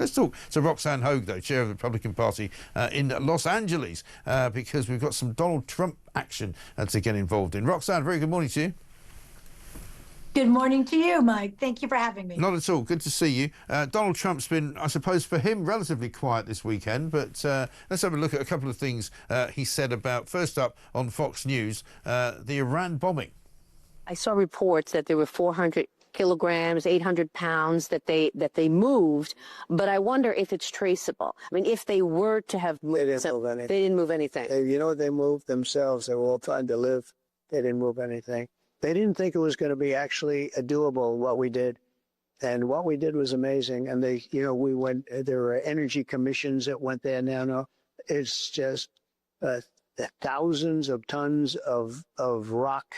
Let's talk to Roxanne Hoge, though, chair of the Republican Party in Los Angeles, because we've got some Donald Trump action to get involved in. Roxanne, very good morning to you. Good morning to you, Mike. Thank you for having me. Not at all. Good to see you. Donald Trump's been, I suppose, for him, relatively quiet this weekend, but let's have a look at a couple of things he said about, first up, on Fox News, the Iran bombing. I saw reports that there were 400 kilograms, 800 pounds that they moved, but I wonder if it's traceable. I mean, if they were to have moved, they didn't move anything. They didn't move anything. You know what they moved themselves? They were all trying to live. They didn't move anything. They didn't think it was going to be actually doable, what we did. And what we did was amazing. And they, you know, we went, there were energy commissions that went there now. No, it's just thousands of tons of rock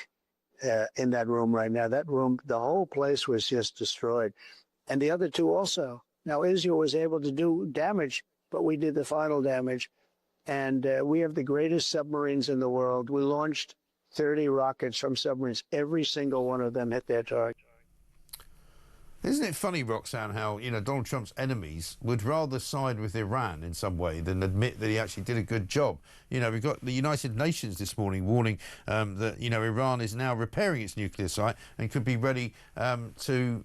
in that room right now. That room, the whole place was just destroyed. And the other two also. Now, Israel was able to do damage, but we did the final damage. And we have the greatest submarines in the world. We launched 30 rockets from submarines. Every single one of them hit their target. Isn't it funny, Roxanne, how, you know, Donald Trump's enemies would rather side with Iran in some way than admit that he actually did a good job? You know, we've got the United Nations this morning warning that, you know, Iran is now repairing its nuclear site and could be ready to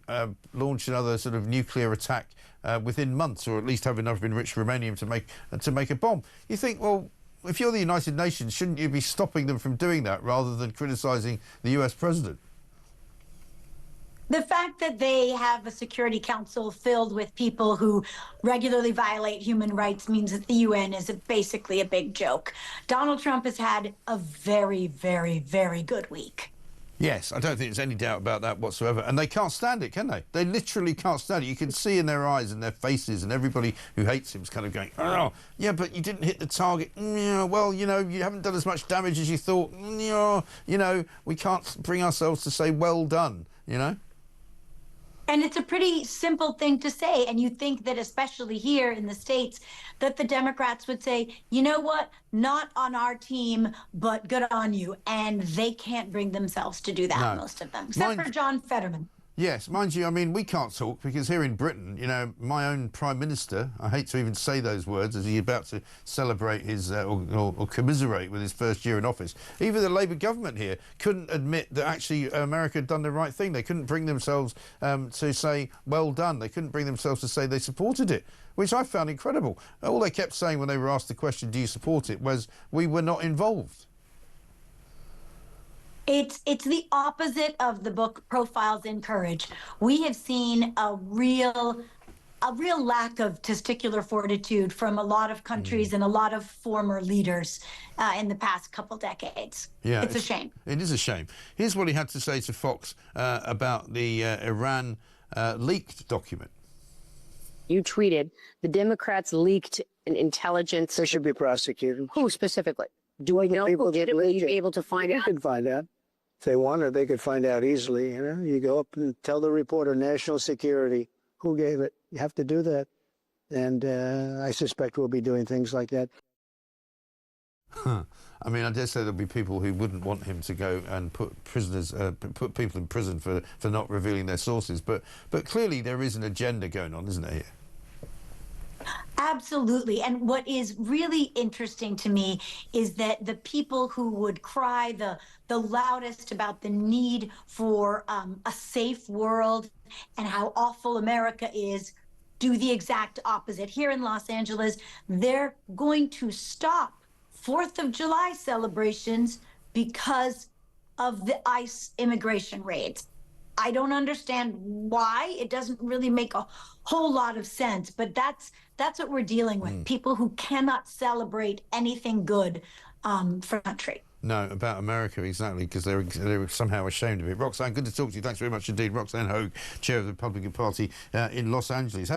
launch another sort of nuclear attack within months, or at least have enough enriched uranium to make a bomb. You think, well, if you're the United Nations, shouldn't you be stopping them from doing that rather than criticising the US president? The fact that they have a Security Council filled with people who regularly violate human rights means that the UN is basically a big joke. Donald Trump has had a very, very, very good week. Yes, I don't think there's any doubt about that whatsoever. And they can't stand it, can they? They literally can't stand it. You can see in their eyes and their faces, and everybody who hates him is kind of going, oh, yeah, but you didn't hit the target. Yeah, well, you know, you haven't done as much damage as you thought. Yeah, you know, we can't bring ourselves to say, well done, you know? And it's a pretty simple thing to say. And you think that, especially here in the States, that the Democrats would say, you know what, not on our team, but good on you. And they can't bring themselves to do that, most of them, except for John Fetterman. Yes, mind you, I mean, we can't talk because here in Britain, you know, my own Prime Minister, I hate to even say those words as he's about to celebrate his, or commiserate with his first year in office. Even the Labour government here couldn't admit that actually America had done the right thing. They couldn't bring themselves to say, well done. They couldn't bring themselves to say they supported it, which I found incredible. All they kept saying when they were asked the question, do you support it, was we were not involved. It's the opposite of the book Profiles in Courage. We have seen a real lack of testicular fortitude from a lot of countries and a lot of former leaders in the past couple decades. Yeah, it's a shame. It is a shame. Here's what he had to say to Fox about the Iran leaked document. You tweeted, the Democrats leaked an intelligence. They should be prosecuted. Who specifically? Do we know who did it? Will you be able to find out? They could find out. If they wanted, they could find out easily. You know, you go up and tell the reporter, national security, who gave it. You have to do that. And I suspect we'll be doing things like that. I mean, I dare say there'll be people who wouldn't want him to go and put prisoners, put people in prison for not revealing their sources. But clearly there is an agenda going on, isn't there, here? Absolutely. And what is really interesting to me is that the people who would cry the loudest about the need for a safe world and how awful America is do the exact opposite. Here in Los Angeles, they're going to stop 4th of July celebrations because of the ICE immigration raids. I don't understand why. It doesn't really make a whole lot of sense, but that's what we're dealing with. People who cannot celebrate anything good for the country. No, about America, exactly, because they're somehow ashamed of it. Roxanne, good to talk to you. Thanks very much indeed. Roxanne Hoge, chair of the Republican Party in Los Angeles.